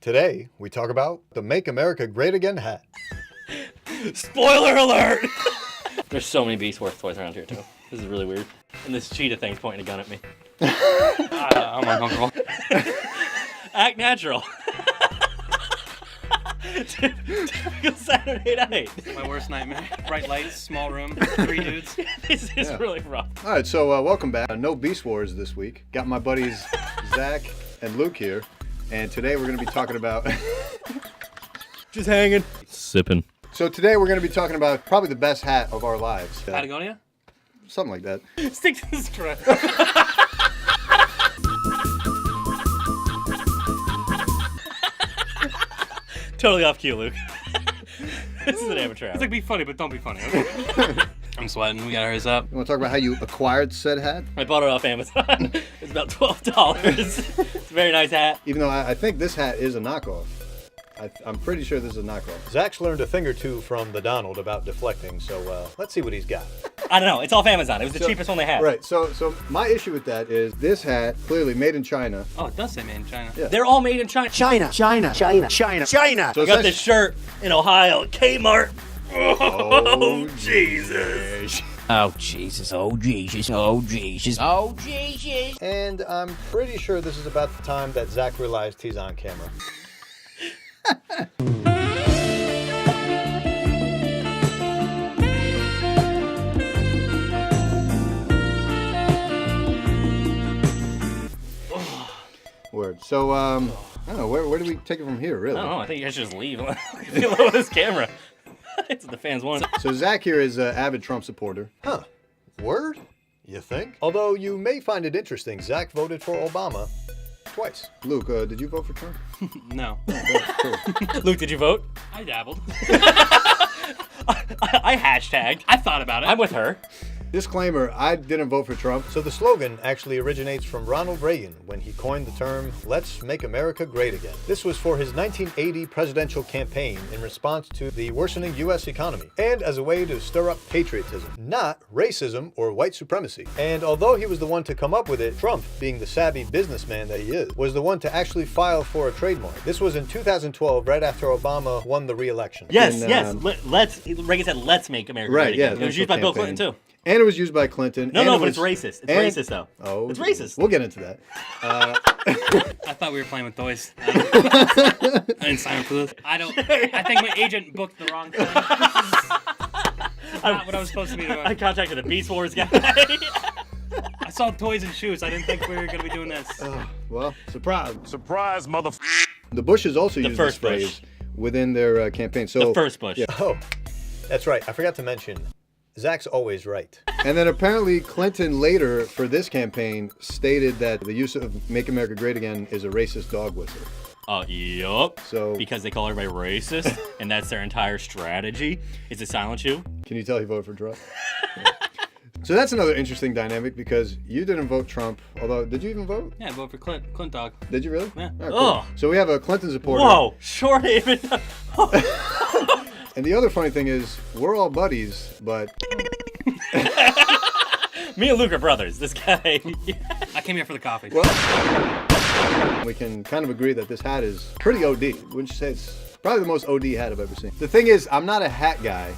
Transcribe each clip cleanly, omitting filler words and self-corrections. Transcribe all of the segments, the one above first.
Today, we talk about the Make America Great Again hat. Spoiler alert! There's so many Beast Wars toys around here, too. This is really weird. And this cheetah thing's pointing a gun at me. I'm uncomfortable. Act natural. Typical Saturday night. My worst nightmare. Bright lights, small room, 3 dudes. This is really rough. All right, so welcome back. No Beast Wars this week. Got my buddies Zach and Luke here, and today we're going to be talking about... Just hanging. Sipping. So today we're going to be talking about probably the best hat of our lives. Patagonia? Something like that. Stick to the strap. Totally off cue, Luke. This is an amateur hour. It's like, be funny, but don't be funny. Okay? I'm sweating. We gotta hurry this up. You want to talk about how you acquired said hat? I bought it off Amazon. It's about $12. It's a very nice hat. Even though I think this hat is a knockoff. I'm pretty sure this is a knockoff. Zach's learned a thing or two from the Donald about deflecting, so let's see what he's got. I don't know. It's off Amazon. It was the cheapest one they had. Right. So my issue with that is this hat, clearly made in China. Oh, it does say made in China. Yeah. They're all made in China. So I got this shirt in Ohio at Kmart. Oh, Jesus. Oh, Jesus. Oh, Jesus. Oh, Jesus. Oh, Jesus. And I'm pretty sure this is about the time that Zach realized he's on camera. Word. So, I don't know, where do we take it from here, really? I don't know. I think you guys should just leave. Feel low with this camera. It's what the fans want. So Zach here is an avid Trump supporter. Huh. Word? You think? Although you may find it interesting, Zach voted for Obama twice. Luke, did you vote for Trump? No. Cool. Luke, did you vote? I dabbled. I hashtagged. I thought about it. I'm with her. Disclaimer, I didn't vote for Trump. So the slogan actually originates from Ronald Reagan when he coined the term, "Let's make America great again." This was for his 1980 presidential campaign in response to the worsening U.S. economy and as a way to stir up patriotism, not racism or white supremacy. And although he was the one to come up with it, Trump, being the savvy businessman that he is, was the one to actually file for a trademark. This was in 2012, right after Obama won the reelection. Yes. Reagan said, "Let's make America great again." Yeah, It was used by Bill Clinton, too. And it was used by Clinton. No, but it's racist. It's racist, though. Oh, it's racist. We'll get into that. I thought we were playing with toys. I didn't sign up for this. I think my agent booked the wrong thing. This is not what I was supposed to be doing. I contacted the Beast Wars guy. I saw toys and shoes. I didn't think we were going to be doing this. Well, surprise. Surprise, The Bushes also used this first phrase within their campaign. So The first Bush. Yeah. Oh, that's right. I forgot to mention, Zach's always right. And then apparently Clinton later, for this campaign, stated that the use of Make America Great Again is a racist dog whistle. Yup. So because they call everybody racist, and that's their entire strategy, is to silence you. can you tell he voted for Trump? Yeah. So that's another interesting dynamic because you didn't vote Trump, although, did you even vote? Yeah, vote for Clint Dog. Did you really? Yeah. All right, cool. Ugh. So we have a Clinton supporter. Whoa, short even. And the other funny thing is, we're all buddies, but... Me and Luke are brothers. This guy. I came here for the coffee. Well, we can kind of agree that this hat is pretty OD. Wouldn't you say it's probably the most OD hat I've ever seen? The thing is, I'm not a hat guy,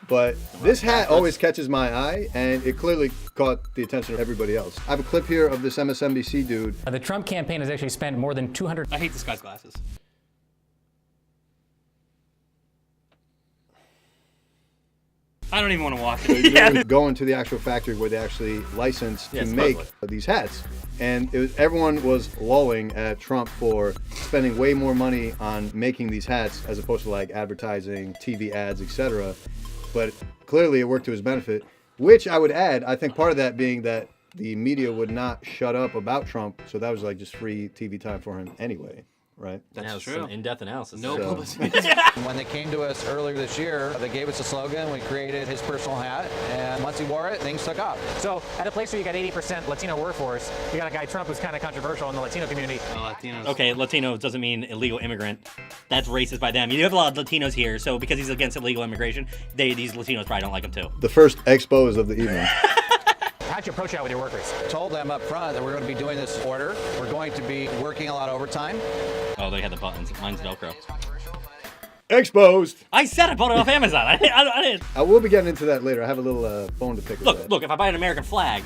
but this hat always catches my eye, and it clearly caught the attention of everybody else. I have a clip here of this MSNBC dude. The Trump campaign has actually spent more than 200. I hate this guy's glasses. I don't even want to watch it. Yeah. Going to the actual factory where they actually licensed to it's make lovely. these hats. And everyone was lolling at Trump for spending way more money on making these hats as opposed to like advertising, TV ads, etc. But clearly it worked to his benefit, which I would add, I think part of that being that the media would not shut up about Trump. So that was like just free TV time for him anyway. Right? That's true. Some in-depth analysis. No So- publicity. When they came to us earlier this year, they gave us a slogan. We created his personal hat, and once he wore it, things took off. So at a place where you got 80% Latino workforce, you got a guy Trump who's kind of controversial in the Latino community. Latinos. Okay, Latino doesn't mean illegal immigrant. That's racist by them. You have a lot of Latinos here, so because he's against illegal immigration, these Latinos probably don't like him too. The first expos of the evening. How'd you approach that with your workers? Told them up front that we're going to be doing this order. We're going to be working a lot of overtime. Oh, they had the buttons. Mine's Velcro. Exposed. I said I bought it off Amazon. I didn't. I will be getting into that later. I have a little bone to pick with that. Look. If I buy an American flag.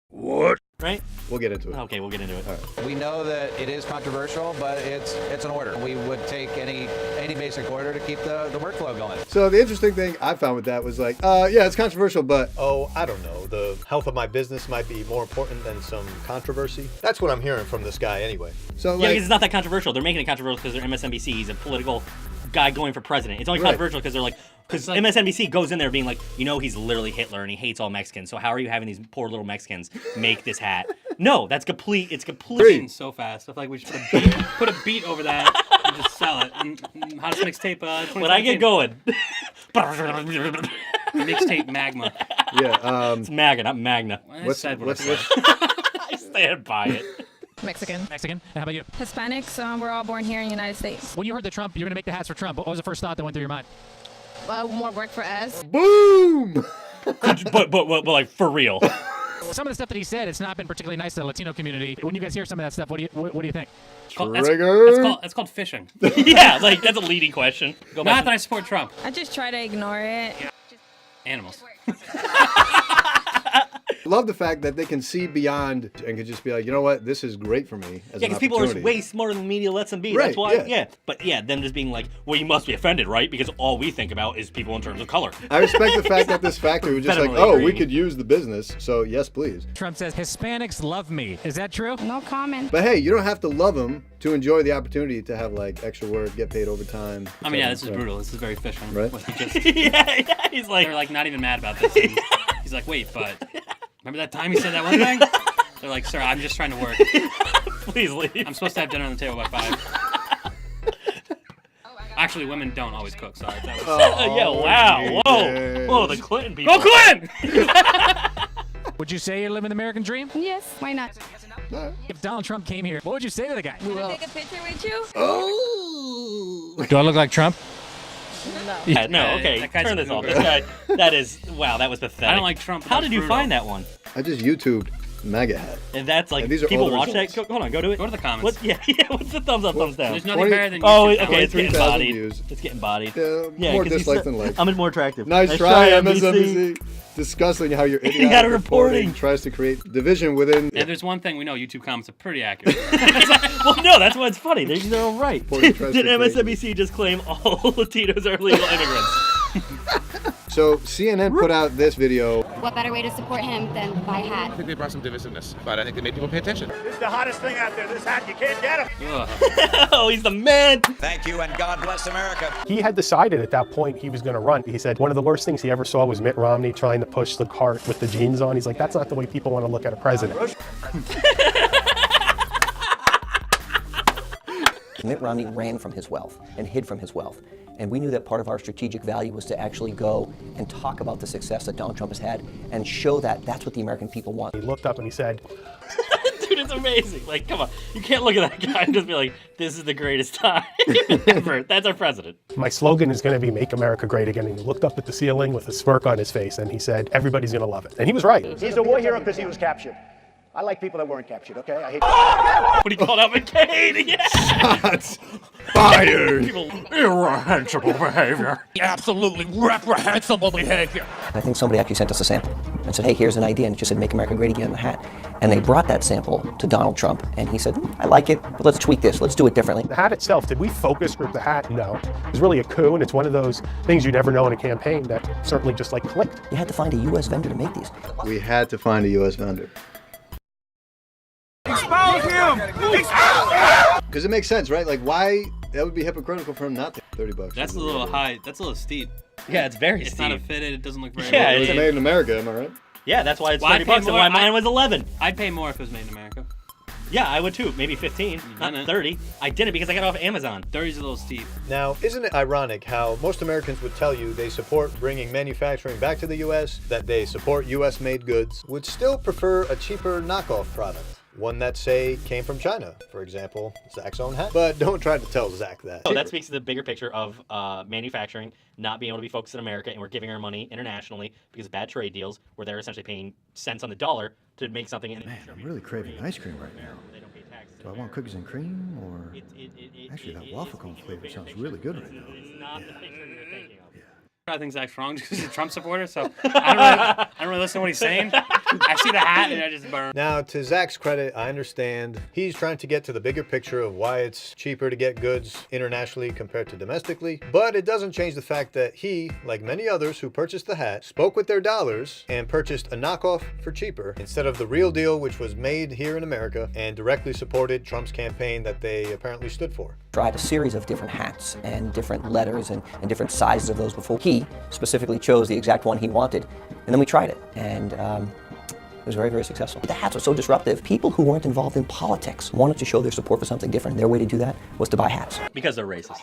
What? Right? We'll get into it. Okay, we'll get into it. All right. We know that it is controversial, but it's an order. We would take any basic order to keep the workflow going. So the interesting thing I found with that was like, yeah, it's controversial, but I don't know. The health of my business might be more important than some controversy. That's what I'm hearing from this guy anyway. So Yeah, because it's not that controversial. They're making it controversial because they're MSNBC. He's a political guy going for president. It's only controversial because they're like, because MSNBC goes in there being like, he's literally Hitler and he hates all Mexicans. So how are you having these poor little Mexicans make this hat? No, that's complete. It's complete. So fast. I feel like we should put a beat over that and just sell it. And hottest mixtape. When I get going, mixtape magma. yeah, it's MAGA, not Magna. I said what I said. I stand by it. Mexican. Mexican. And how about you? Hispanics, we're all born here in the United States. When you heard that Trump, you're going to make the hats for Trump, what was the first thought that went through your mind? More work for us. boom. but like for real. Some of the stuff that he said, it's not been particularly nice to the Latino community. When you guys hear some of that stuff, what do you think? Trigger. That's called fishing. Yeah, like that's a leading question. Go Not back. that I support Trump. I just try to ignore it. Animals. Love the fact that they can see beyond and can just be like, you know what, this is great for me. As Yeah, because people are way smarter than the media lets them be. Right, That's why. yeah. But them just being like, well, you must be offended, right? Because all we think about is people in terms of color. I respect the fact that this factory was just like, Vehemently we agree. could use the business, so yes, please. Trump says Hispanics love me. Is that true? No comment. But hey, you don't have to love them to enjoy the opportunity to have like extra work, get paid overtime. I mean, yeah, this is brutal. This is very fishing. Right. What he just, yeah, he's like, they're like not even mad about this. And he's like, wait, but remember that time he said that one thing? They're like, sir, I'm just trying to work. please leave. I'm supposed to have dinner on the table by 5. Actually, women don't always cook. Sorry. That was... Yeah, wow. yes. Whoa, the Clinton people. Go Clinton! Would you say you're living the American dream? Yes, why not? If Donald Trump came here, what would you say to the guy? Can I take a picture with you? Oh. Do I look like Trump? No. Yeah, no, okay, That guy's turn a this off. goober. This guy, that is, wow, that was pathetic. I don't like Trump. How did you Brutal. find that one? I just YouTubed MAGA hat. And that's like, And these are people all the watch results. that? Hold on, go to it. Go to the comments. What, yeah, what's the thumbs up, thumbs down? There's nothing 20 better than Oh, YouTube okay, it's getting 23,000 bodied. views. It's getting bodied. Yeah, more 'cause he's dislikes than likes. I'm more attractive. Nice try, MSNBC. Disgusting how your idiotic got it reporting reporting. tries to create division within. And there's one thing we know: YouTube comments are pretty accurate. Well, no, that's why it's funny. They're their own right. Reporting tries Did to create- MSNBC just claim all Latinos are legal immigrants? So CNN put out this video. What better way to support him than by hat? I think they brought some divisiveness, but I think they made people pay attention. This is the hottest thing out there. This hat, you can't get him. Ugh. Oh, he's the man. Thank you, and God bless America. He had decided at that point he was going to run. He said one of the worst things he ever saw was Mitt Romney trying to push the cart with the jeans on. He's like, that's not the way people want to look at a president. Mitt Romney ran from his wealth and hid from his wealth. And we knew that part of our strategic value was to actually go and talk about the success that Donald Trump has had and show that that's what the American people want. He looked up and he said, Dude, it's amazing. Like, come on. You can't look at that guy and just be like, this is the greatest time ever. That's our president. my slogan is going to be Make America Great Again. And he looked up at the ceiling with a smirk on his face and he said, everybody's going to love it. And he was right. He's a war hero because he was captured. I like people that weren't captured, okay? I hate When he called out McCain, yeah. Shots fired. People, irreprehensible behavior. Absolutely reprehensible behavior. I think somebody actually sent us a sample and said, hey, here's an idea. And it just said, Make America Great Again on the hat. And they brought that sample to Donald Trump. And he said, I like it, but let's tweak this. Let's do it differently. The hat itself, did we focus group the hat? No. It was really a coup, and it's one of those things you never know in a campaign that certainly just like clicked. You had to find a U.S. vendor to make these. We had to find a U.S. vendor. Expose him! Because it makes sense, right? Like, why? That would be hypocritical for him not to. $30. That's a little high. That's a little steep. Yeah, it's very It's steep. not a fitted. It doesn't look very. Yeah, well. It's made in America, am I right? Yeah, that's why it's Well, I'd $30 pay and more- why mine was 11. I'd pay more if it was made in America. Yeah, I would too. Maybe 15, not didn't. 30. I didn't because I got it off Amazon. 30's a little steep. Now, isn't it ironic how most Americans would tell you they support bringing manufacturing back to the U.S., that they support U.S.-made goods, would still prefer a cheaper knockoff product? One that, say, came from China, for example, Zach's own hat. But don't try to tell Zach that. So that speaks to the bigger picture of manufacturing not being able to be focused in America, and we're giving our money internationally because of bad trade deals where they're essentially paying cents on the dollar to make something. Man, I'm really craving ice cream right now. They don't pay taxes. Do I want cookies and cream or... Actually, that waffle cone flavor sounds really good right now. It's not the picture you're thinking of. I think Zach's wrong just because he's a Trump supporter, so I don't really listen to what he's saying. I see the hat and I just burn. Now, to Zach's credit, I understand he's trying to get to the bigger picture of why it's cheaper to get goods internationally compared to domestically, but it doesn't change the fact that he, like many others who purchased the hat, spoke with their dollars and purchased a knockoff for cheaper instead of the real deal, which was made here in America and directly supported Trump's campaign that they apparently stood for. Tried a series of different hats and different letters and different sizes of those before he specifically chose the exact one he wanted. And then we tried it, and it was very, very successful. The hats were so disruptive. People who weren't involved in politics wanted to show their support for something different. Their way to do that was to buy hats. Because they're racist.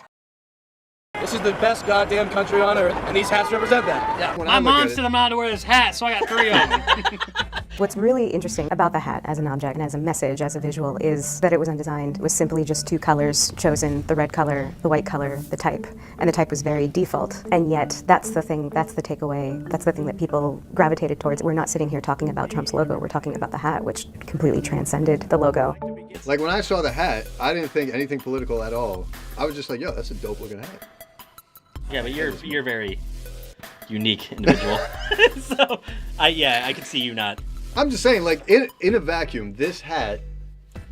This is the best goddamn country on earth, and these hats represent that. Yeah. My mom said I'm not to wear this hat, so I got 3 of them. What's really interesting about the hat as an object and as a message, as a visual, is that it was undesigned. It was simply just 2 colors chosen, the red color, the white color, the type. And the type was very default. And yet, that's the thing, that's the takeaway, that's the thing that people gravitated towards. We're not sitting here talking about Trump's logo, we're talking about the hat, which completely transcended the logo. Like when I saw the hat, I didn't think anything political at all. I was just like, yo, that's a dope looking hat. Yeah, but you're very unique individual. So, I could see you not. I'm just saying, like, in a vacuum, this hat,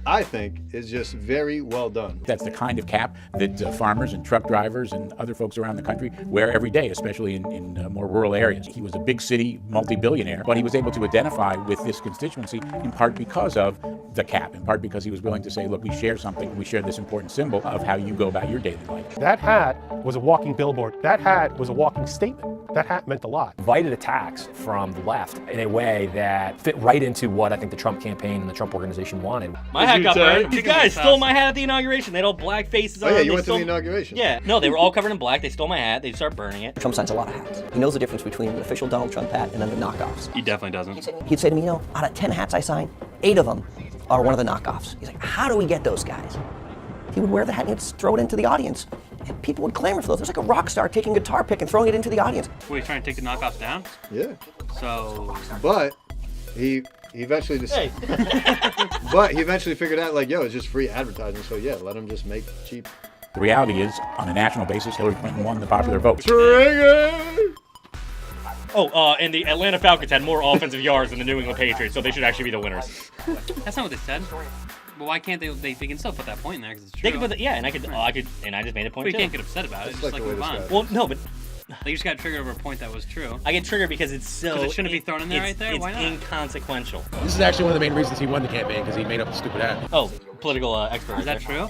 I think, is just very well done. That's the kind of cap that farmers and truck drivers and other folks around the country wear every day, especially in more rural areas. He was a big city multi-billionaire, but he was able to identify with this constituency in part because of the cap, in part because he was willing to say, look, we share something, we share this important symbol of how you go about your daily life. That hat was a walking billboard. That hat was a walking statement. That hat meant a lot. Invited attacks from the left in a way that fit right into what I think the Trump campaign and the Trump organization wanted. My hat got burned. You guys stole my hat at the inauguration. They had all black faces on. Oh yeah, you went to the inauguration. Yeah, no, they were all covered in black. They stole my hat. They started burning it. Trump signs a lot of hats. He knows the difference between an official Donald Trump hat and then the knockoffs. He definitely doesn't. He'd say to me, out of 10 hats I sign, 8 of them are one of the knockoffs. He's like, how do we get those guys? He would wear the hat and he'd throw it into the audience. And people would clamor for those. It was like a rock star taking a guitar pick and throwing it into the audience. Were you trying to take the knockoffs down? Yeah. So... But he eventually decided... But he eventually figured out, like, yo, it's just free advertising, so yeah, let him just make cheap. The reality is, on a national basis, Hillary Clinton won the popular vote. Trigger! Oh, and the Atlanta Falcons had more offensive yards than the New England Patriots, so they should actually be the winners. That's not what they said. But why can't they can still put that point in there because it's true. They can put and I just made a point But you too. can't get upset about it. Just like move on. Well, no, but you just got triggered over a point that was true. I get triggered because it's so. Because it shouldn't be thrown in there right there. It's Why not? inconsequential. This is actually one of the main reasons he won the campaign, because he made up a stupid hat. Oh, political expert. Is that true?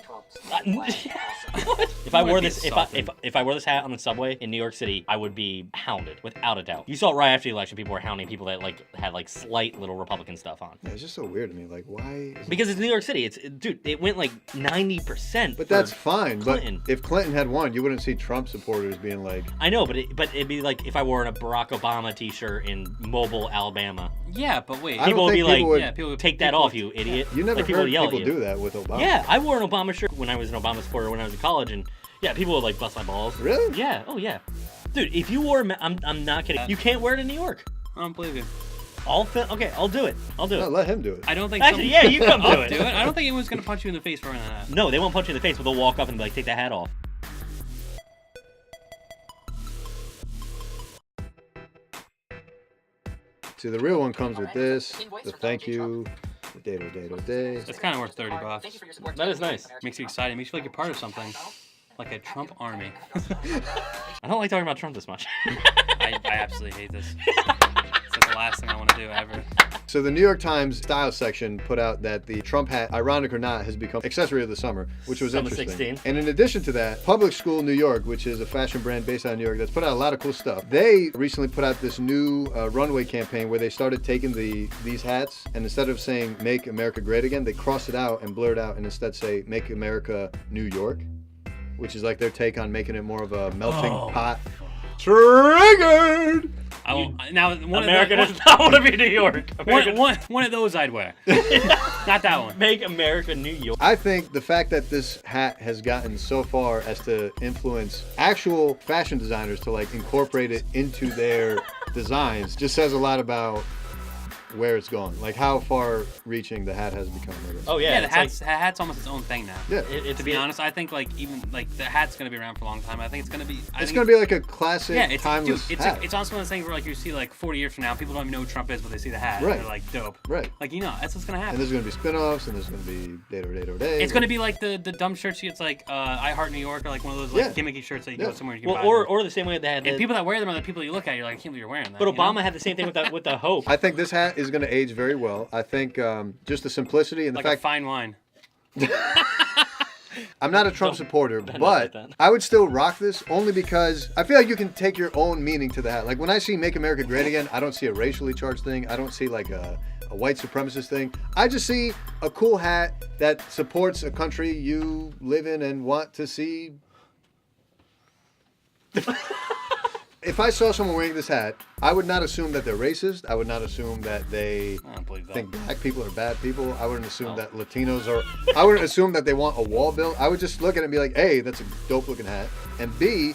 If I wore this, if I wore this hat on the subway in New York City, I would be hounded without a doubt. You saw it right after the election. People were hounding people that had slight little Republican stuff on. Yeah, it's just so weird to me. Like, why? Because it's New York City. Dude, it went like 90%. But that's fine. Clinton. But if Clinton had won, you wouldn't see Trump supporters being like. I know, but it'd be like if I wore a Barack Obama T-shirt in Mobile, Alabama. Yeah, but wait. People would be like, people would take that off, you idiot. You never like, heard yell people at you. do that with Obama. Yeah, I wore an Obama shirt when I was an Obama supporter when I was in college, and yeah, people would bust my balls. Really? Yeah. Oh yeah. Dude, if you wore, I'm not kidding. You can't wear it in New York. I don't believe you. Okay, I'll do it. No, let him do it. I don't think. Actually, yeah, you come do I'll it. do it. I don't think anyone's gonna punch you in the face for wearing that. No, they won't punch you in the face, but they'll walk up and be like, take that hat off. See, the real one comes with this, the thank you, the day. It's kind of worth $30. That is nice. Makes you excited. Makes you feel like you're part of something. Like a Trump army. I don't like talking about Trump this much. I absolutely hate this. It's like the last thing I want to do ever. So the New York Times style section put out that the Trump hat, ironic or not, has become accessory of the summer, which was Summer interesting. 16. And in addition to that, Public School New York, which is a fashion brand based out of New York that's put out a lot of cool stuff. They recently put out this new runway campaign where they started taking these hats, and instead of saying "Make America Great Again," they cross it out and blur it out and instead say "Make America New York," which is like their take on making it more of a melting pot. Triggered! America does not want to be New York. One of those I'd wear. Not that one. Make America New York. I think the fact that this hat has gotten so far as to influence actual fashion designers to incorporate it into their designs just says a lot about where it's gone, like how far-reaching the hat has become. I guess. Oh yeah, the hat's almost its own thing now. Yeah. To be honest, I think like even like the hat's gonna be around for a long time. I think it's gonna be. It's gonna be like a classic, timeless hat. It's also one of those things where like you see like 40 years from now, people don't even know who Trump is, but they see the hat. Right. And they're like dope. Right. Like that's what's gonna happen. And there's gonna be spin-offs, and there's gonna be day. It's gonna be like the dumb shirts. It's like I Heart New York, or like one of those like gimmicky shirts that you go somewhere. You can buy or the same way they had. And people that wear them are the people you look at. You're like, I can't believe you're wearing that. But Obama had the same thing with the hope. I think this hat is gonna age very well. I think just the simplicity and the like fact. a fine wine. I'm not a Trump supporter, but I would still rock this only because I feel like you can take your own meaning to the hat. Like when I see Make America Great Again, I don't see a racially charged thing. I don't see like a white supremacist thing. I just see a cool hat that supports a country you live in and want to see. If I saw someone wearing this hat, I would not assume that they're racist. I would not assume that they think black people are bad people. I wouldn't assume that Latinos are. I wouldn't assume that they want a wall built. I would just look at it and be like, hey, that's a dope looking hat. And B,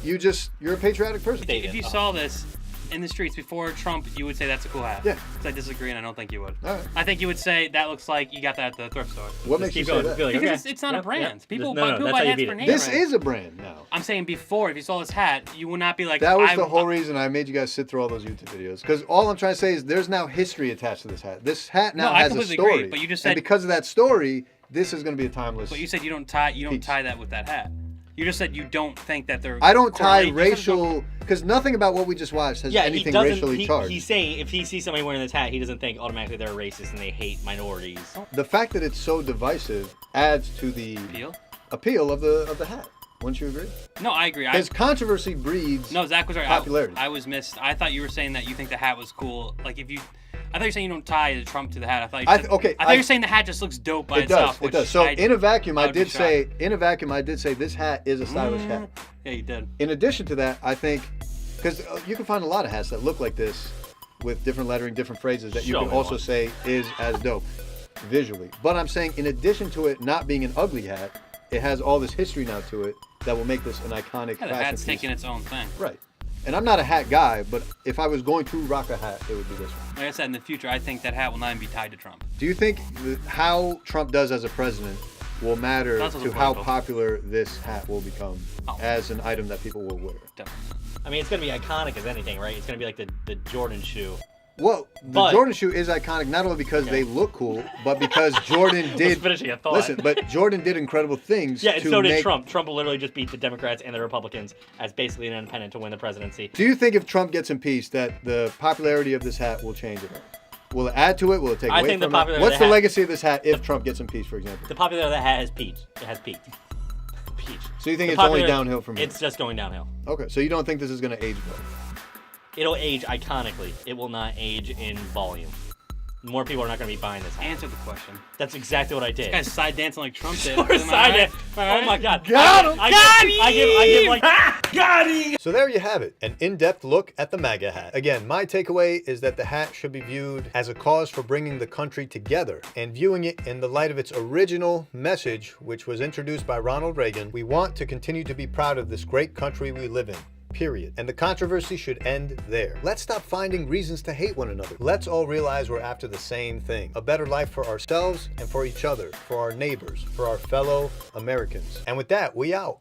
you're a patriotic person. If you saw this in the streets before Trump, you would say that's a cool hat. Yeah. Because I disagree, and I don't think you would. All right. I think you would say that looks like you got that at the thrift store. What makes you say that? Because it's not a brand. People buy hats for name This brand. is a brand now. I'm saying before, if you saw this hat, you would not be like. That was the whole reason I made you guys sit through all those YouTube videos. Because all I'm trying to say is there's now history attached to this hat. This hat now has a story. Agree, but you just said, and because of that story, this is going to be a timeless. But you said you don't tie that with that hat. You just said you don't think that they're. I don't tie racial, because nothing about what we just watched has anything racially charged. He's saying if he sees somebody wearing this hat, he doesn't think automatically they're racist and they hate minorities. The fact that it's so divisive adds to the appeal of the hat. Wouldn't you agree? No, I agree. Because controversy breeds Zach was right. popularity. I was missed. I thought you were saying that you think the hat was cool. Like if you. I thought you were saying you don't tie the Trump to the hat. I thought you said, I thought you were saying the hat just looks dope by itself. It does. So in a vacuum, I did say this hat is a stylish hat. Yeah, you did. In addition to that, I think because you can find a lot of hats that look like this with different lettering, different phrases that you can also say is as dope visually. But I'm saying in addition to it not being an ugly hat, it has all this history now to it that will make this an iconic fashion the hat's piece. taking its own thing. Right. And I'm not a hat guy, but if I was going to rock a hat, it would be this one. Like I said, in the future, I think that hat will not even be tied to Trump. Do you think how Trump does as a president will matter to how popular this hat will become as an item that people will wear? Definitely. I mean, it's going to be iconic as anything, right? It's going to be like the Jordan shoe. Well, the Jordan shoe is iconic not only because they look cool, but because Jordan did. Finishing a thought. Listen, but Jordan did incredible things. Yeah, and so did Trump. Trump will literally just beat the Democrats and the Republicans as basically an independent to win the presidency. Do you think if Trump gets impeached, that the popularity of this hat will change at all? Will it add to it? Will it take away from it? What's the legacy of this hat if Trump gets impeached, for example? The popularity of the hat has peaked. It has peaked. So you think it's only downhill from here? It's just going downhill. Okay, so you don't think this is going to age well? It'll age iconically. It will not age in volume. More people are not going to be buying this hat. Answer the question. That's exactly what I did. This guy's side dancing like Trump did. Oh my God. Got him! Got him! So there you have it, an in-depth look at the MAGA hat. Again, my takeaway is that the hat should be viewed as a cause for bringing the country together and viewing it in the light of its original message, which was introduced by Ronald Reagan. We want to continue to be proud of this great country we live in. Period. And the controversy should end there. Let's stop finding reasons to hate one another. Let's all realize we're after the same thing. A better life for ourselves and for each other, for our neighbors, for our fellow Americans. And with that, we out.